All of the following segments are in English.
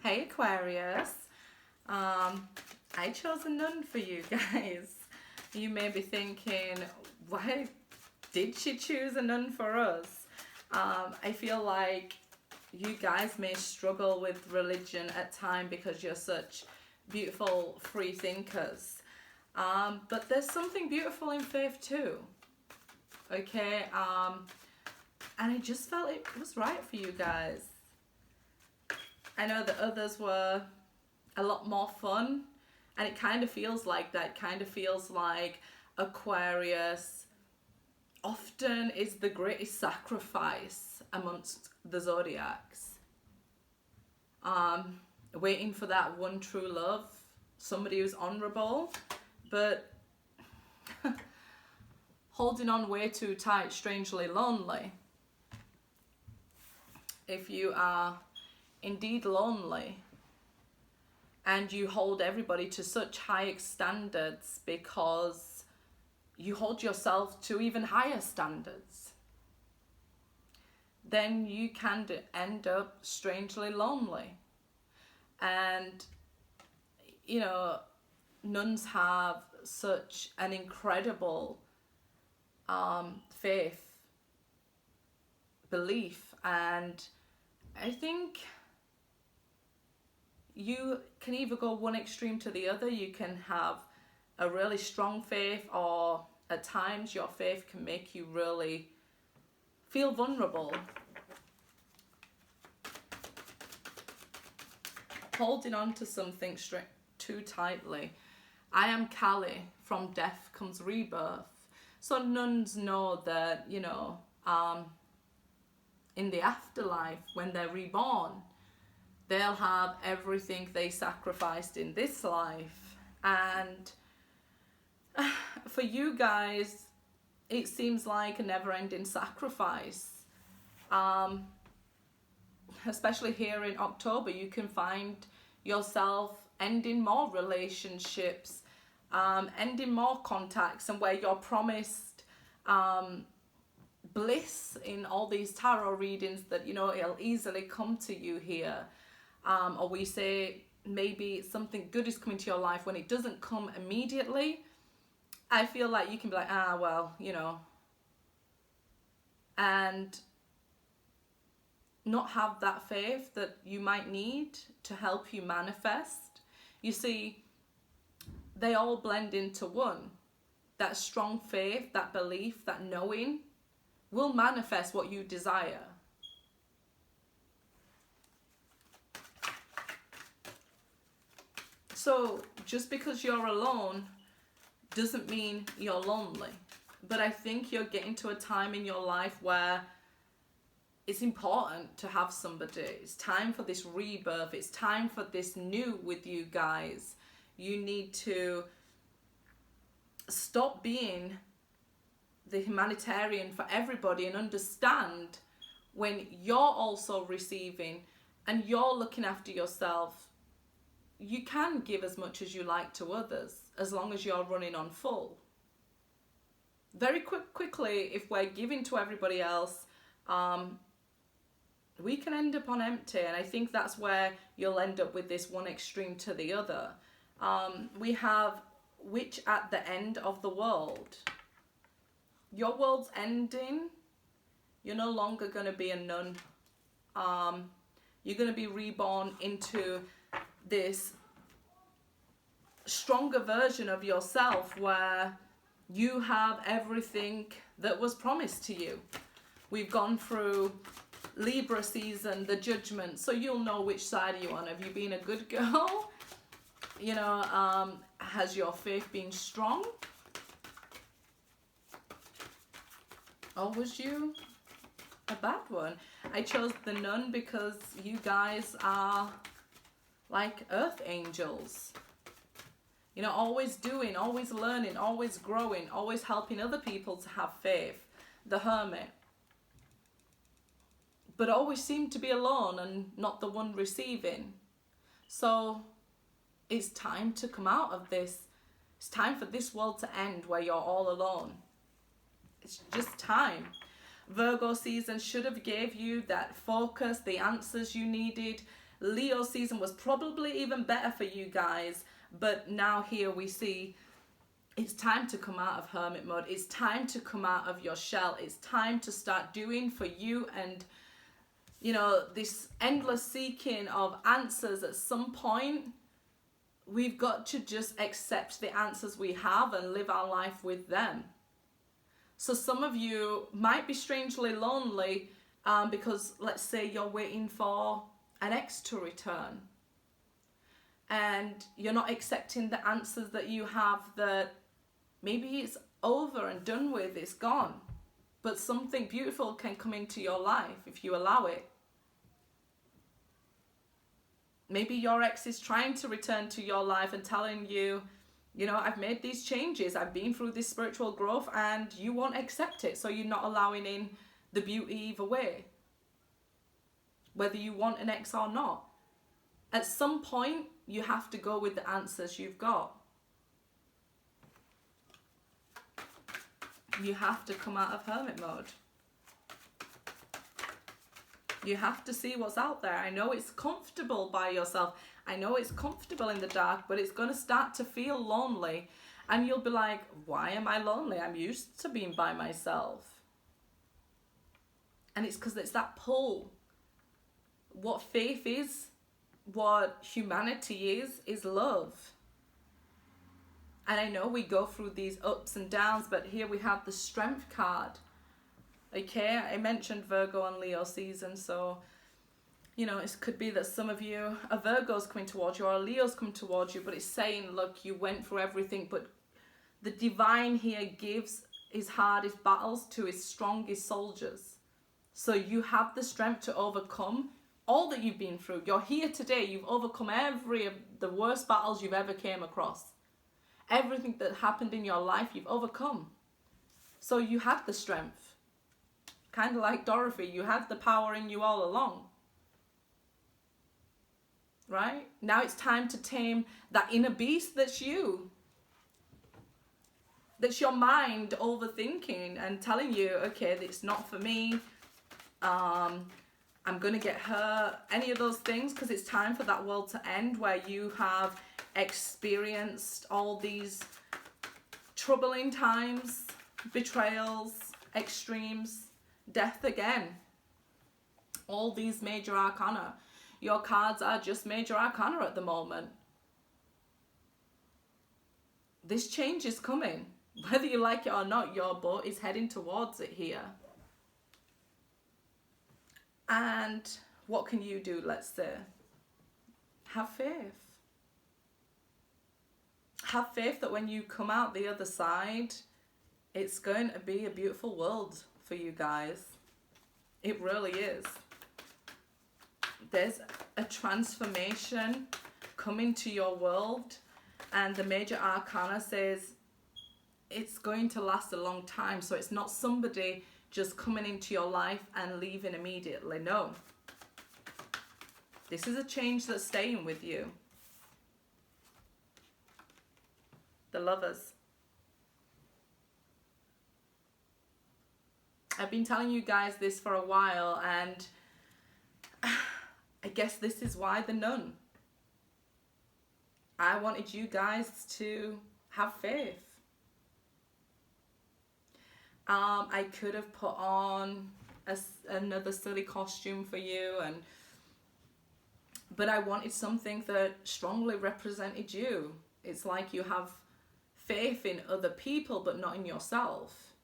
Hey Aquarius, I chose a nun for you guys. You may be thinking, why did she choose a nun for us? I feel like you guys may struggle with religion at times because you're such beautiful free thinkers. But there's something beautiful in faith too. Okay, and I just felt it was right for you guys. I know that others were a lot more fun, and it kind of feels like that. It kind of feels like Aquarius often is the greatest sacrifice amongst the zodiacs. Waiting for that one true love, somebody who's honourable, but holding on way too tight, strangely lonely. If you are indeed lonely and you hold everybody to such high standards because you hold yourself to even higher standards, then you can end up strangely lonely. And you know, nuns have such an incredible faith, belief, and I think you can either go one extreme to the other. You can have a really strong faith, or at times your faith can make you really feel vulnerable. Holding on to something too tightly. I am Kali, from death comes rebirth. So nuns know that, you know, in the afterlife, when they're reborn, they'll have everything they sacrificed in this life. And for you guys, it seems like a never-ending sacrifice. Especially here in October, you can find yourself ending more relationships, ending more contacts, and where you're promised bliss in all these tarot readings that, you know, it'll easily come to you here. Or we say maybe something good is coming to your life when it doesn't come immediately. I feel like you can be like, well, you know, and not have that faith that you might need to help you manifest. You see, they all blend into one. That strong faith, that belief, that knowing will manifest what you desire. So just because you're alone doesn't mean you're lonely. But I think you're getting to a time in your life where it's important to have somebody. It's time for this rebirth. It's time for this new with you guys. You need to stop being the humanitarian for everybody and understand when you're also receiving and you're looking after yourself, you can give as much as you like to others as long as you're running on full. Very quickly, if we're giving to everybody else, we can end up on empty, and I think that's where you'll end up with this one extreme to the other. We have witch at the end of the world. Your world's ending. You're no longer going to be a nun. You're going to be reborn into this stronger version of yourself where you have everything that was promised to you. We've gone through Libra season, the judgment, so you'll know which side are you on. Have you been a good girl? You know, has your faith been strong? Or was you a bad one? I chose the nun because you guys are like earth angels. You know, always doing, always learning, always growing, always helping other people to have faith. The hermit. But always seem to be alone and not the one receiving. So it's time to come out of this. It's time for this world to end where you're all alone. It's just time. Virgo season should have gave you that focus, the answers you needed, Leo season was probably even better for you guys, but now here we see it's time to come out of hermit mode. It's time to come out of your shell. It's time to start doing for you. And you know, this endless seeking of answers, at some point we've got to just accept the answers we have and live our life with them. So some of you might be strangely lonely because let's say you're waiting for an ex to return and you're not accepting the answers that you have, that maybe it's over and done with, it's gone. But something beautiful can come into your life if you allow it. Maybe your ex is trying to return to your life and telling you, you know, I've made these changes, I've been through this spiritual growth, and you won't accept it. So you're not allowing in the beauty either way, whether you want an ex or not. At some point, you have to go with the answers you've got. You have to come out of hermit mode. You have to see what's out there. I know it's comfortable by yourself. I know it's comfortable in the dark, but it's going to start to feel lonely. And you'll be like, why am I lonely? I'm used to being by myself. And it's because it's that pull. What faith is, what humanity is love. And I know we go through these ups and downs, but here we have the Strength card. Okay, I mentioned Virgo and Leo season, so, you know, it could be that some of you, a Virgo's coming towards you or a Leo's coming towards you, but it's saying, look, you went through everything, but the divine here gives his hardest battles to his strongest soldiers. So you have the strength to overcome all that you've been through. You're here today, you've overcome every of the worst battles you've ever came across. Everything that happened in your life, you've overcome. So you have the strength. Kind of like Dorothy, you had the power in you all along. Right? Now it's time to tame that inner beast that's you. That's your mind overthinking and telling you, okay, it's not for me. I'm going to get hurt. Any of those things, because it's time for that world to end where you have experienced all these troubling times, betrayals, extremes, death again. All these major arcana. Your cards are just major arcana at the moment. This change is coming. Whether you like it or not, your boat is heading towards it here. And what can you do, let's say? Have faith. Have faith that when you come out the other side, it's going to be a beautiful world for you guys. It really is. There's a transformation coming to your world, and the major arcana says it's going to last a long time. So it's not somebody just coming into your life and leaving immediately. No. This is a change that's staying with you. The Lovers. I've been telling you guys this for a while, and I guess this is why the Nun. I wanted you guys to have faith. I could have put on another silly costume for you, but I wanted something that strongly represented you. It's like you have faith in other people, but not in yourself.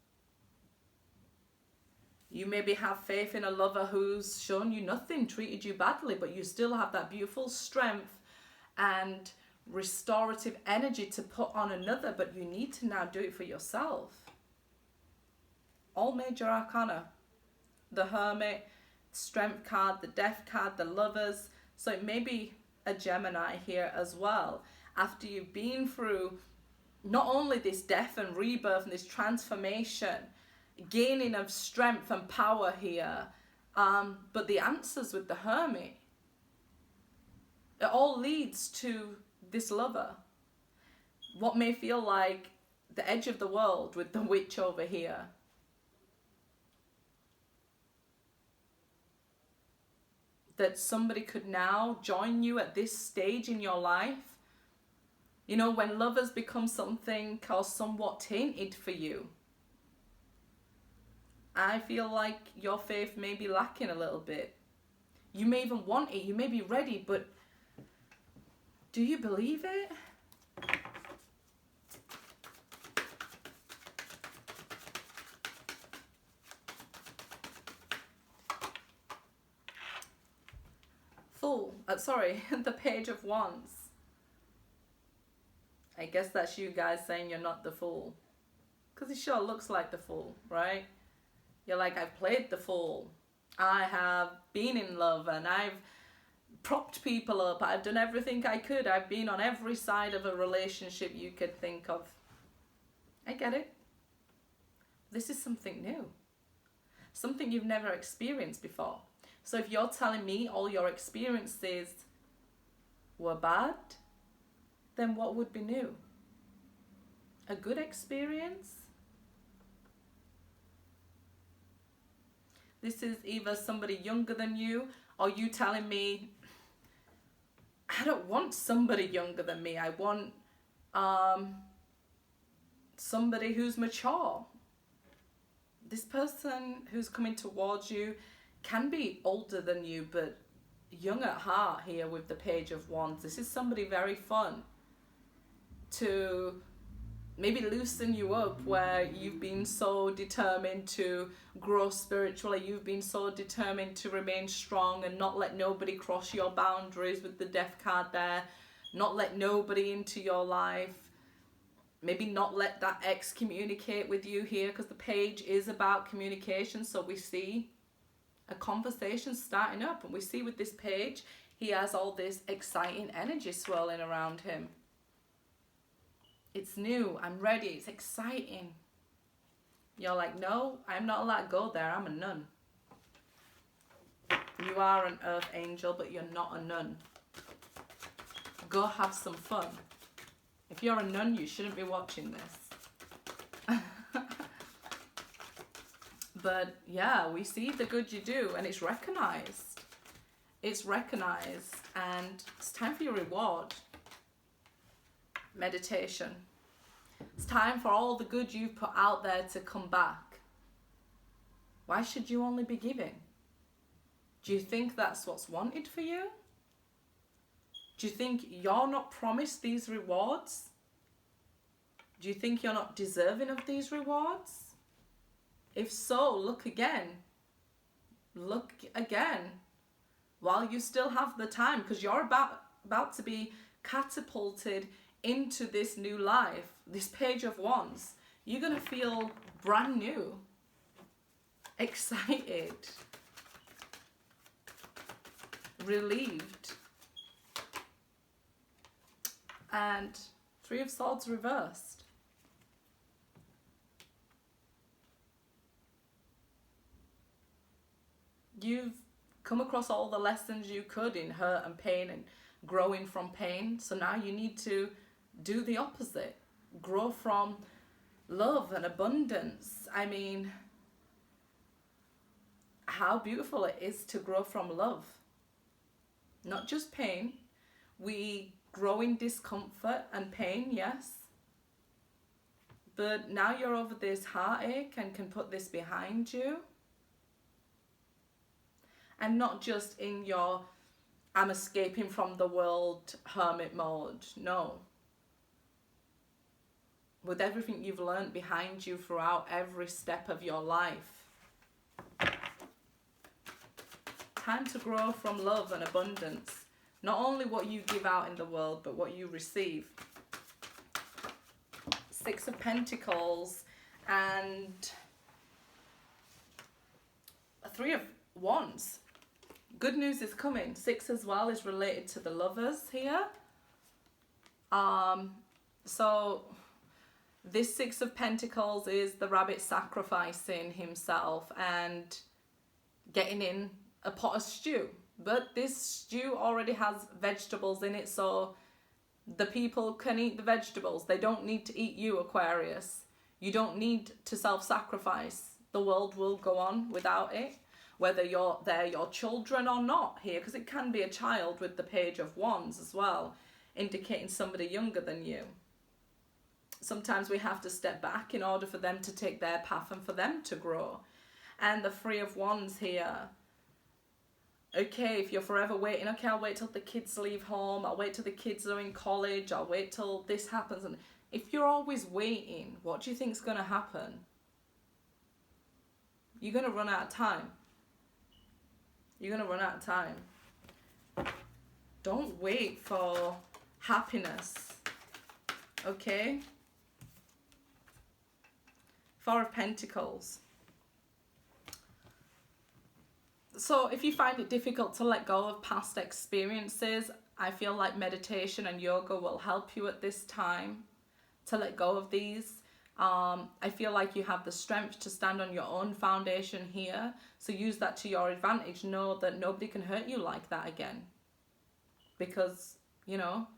You maybe have faith in a lover who's shown you nothing, treated you badly, but you still have that beautiful strength and restorative energy to put on another, but you need to now do it for yourself. All major arcana. The Hermit, Strength card, the Death card, the Lovers. So it may be a Gemini here as well. After you've been through not only this death and rebirth and this transformation, gaining of strength and power here, but the answers with the Hermit. It all leads to this lover. What may feel like the edge of the world with the Witch over here. that somebody could now join you at this stage in your life. You know, when love has become something or somewhat tainted for you, I feel like your faith may be lacking a little bit. You may even want it, you may be ready, but do you believe it? Fool. Sorry, the Page of Wands. I guess that's you guys saying you're not the fool. Because it sure looks like the fool, right? You're like, I've played the fool. I have been in love and I've propped people up. I've done everything I could. I've been on every side of a relationship you could think of. I get it. This is something new. Something you've never experienced before. So if you're telling me all your experiences were bad, then what would be new? A good experience? This is either somebody younger than you, or you telling me, I don't want somebody younger than me. I want somebody who's mature. This person who's coming towards you can be older than you, but young at heart here with the Page of Wands. This is somebody very fun to maybe loosen you up, where you've been so determined to grow spiritually, you've been so determined to remain strong and not let nobody cross your boundaries with the Death card there, not let nobody into your life, maybe not let that ex communicate with you here, because the Page is about communication. So we see a conversation starting up, and we see with this Page, he has all this exciting energy swirling around him. It's new, I'm ready, it's exciting. You're like, no, I'm not allowed to go there, I'm a nun. You are an earth angel, but you're not a nun. Go have some fun. If you're a nun, you shouldn't be watching this. But yeah, we see the good you do, and it's recognized. It's recognized, and it's time for your reward. Meditation. It's time for all the good you've put out there to come back. Why should you only be giving? Do you think that's what's wanted for you? Do you think you're not promised these rewards? Do you think you're not deserving of these rewards? If so, look again. Look again. While you still have the time, because you're about to be catapulted into this new life, this Page of Wands. You're going to feel brand new, excited, relieved. And Three of Swords reversed. You've come across all the lessons you could in hurt and pain and growing from pain. So now you need to do the opposite. Grow from love and abundance. I mean, how beautiful it is to grow from love. Not just pain. We grow in discomfort and pain, yes. But now you're over this heartache and can put this behind you. And not just in your I'm escaping from the world hermit mode. No. With everything you've learned behind you throughout every step of your life. Time to grow from love and abundance. Not only what you give out in the world, but what you receive. Six of Pentacles and Three of Wands. Good news is coming. Six as well is related to the lovers here. So this Six of Pentacles is the rabbit sacrificing himself and getting in a pot of stew. But this stew already has vegetables in it, so the people can eat the vegetables. They don't need to eat you, Aquarius. You don't need to self-sacrifice. The world will go on without it. whether they're your children or not here, because it can be a child with the Page of Wands as well, indicating somebody younger than you. Sometimes we have to step back in order for them to take their path and for them to grow. And the Three of Wands here. Okay, if you're forever waiting, okay, I'll wait till the kids leave home, I'll wait till the kids are in college, I'll wait till this happens. And if you're always waiting, what do you think's going to happen? You're going to run out of time. You're going to run out of time. Don't wait for happiness. Okay? Four of Pentacles. So if you find it difficult to let go of past experiences, I feel like meditation and yoga will help you at this time to let go of these. I feel like you have the strength to stand on your own foundation here. So use that to your advantage. Know that nobody can hurt you like that again. Because, you know,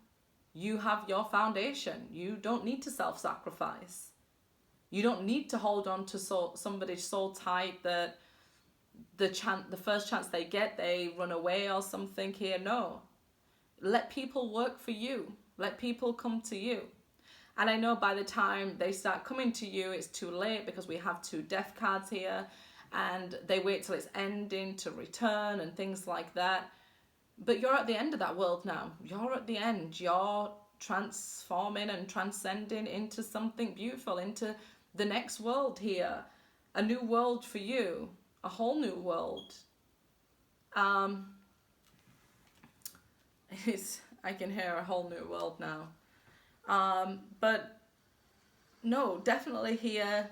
you have your foundation. You don't need to self-sacrifice. You don't need to hold on to somebody so tight that the first chance they get, they run away or something here. No. Let people work for you. Let people come to you. And I know by the time they start coming to you, it's too late, because we have two death cards here, and they wait till it's ending to return and things like that. But you're at the end of that world now. You're at the end. You're transforming and transcending into something beautiful, into the next world here. A new world for you. A whole new world. I can hear a whole new world now. But no, definitely here,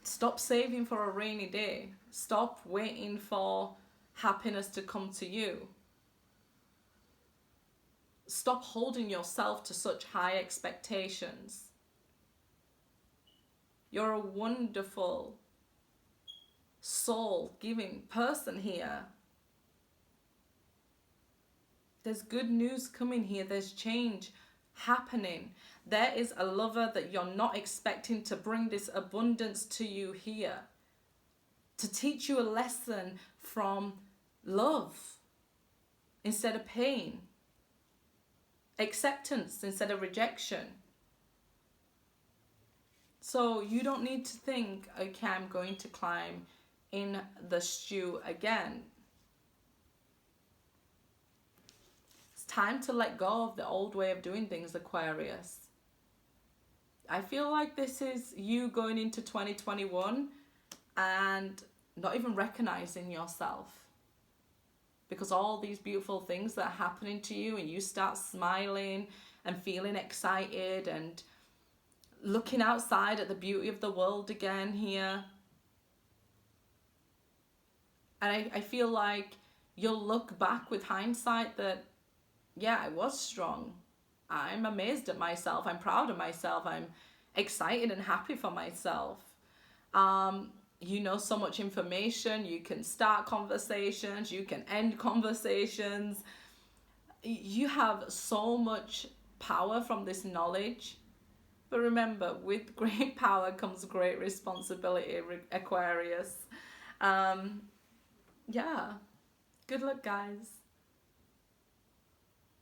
stop saving for a rainy day. Stop waiting for happiness to come to you. Stop holding yourself to such high expectations. You're a wonderful, soul-giving person here. There's good news coming here. There's change happening. There is a lover that you're not expecting to bring this abundance to you here. To teach you a lesson from love instead of pain. Acceptance instead of rejection. So you don't need to think, okay, I'm going to climb in the stew again. Time to let go of the old way of doing things, Aquarius. I feel like this is you going into 2021 and not even recognizing yourself, because all these beautiful things that are happening to you, and you start smiling and feeling excited and looking outside at the beauty of the world again here. And I feel like you'll look back with hindsight that, yeah, I was strong. I'm amazed at myself. I'm proud of myself. I'm excited and happy for myself. You know so much information. You can start conversations. You can end conversations. You have so much power from this knowledge. But remember, with great power comes great responsibility, Aquarius. Yeah. Good luck, guys.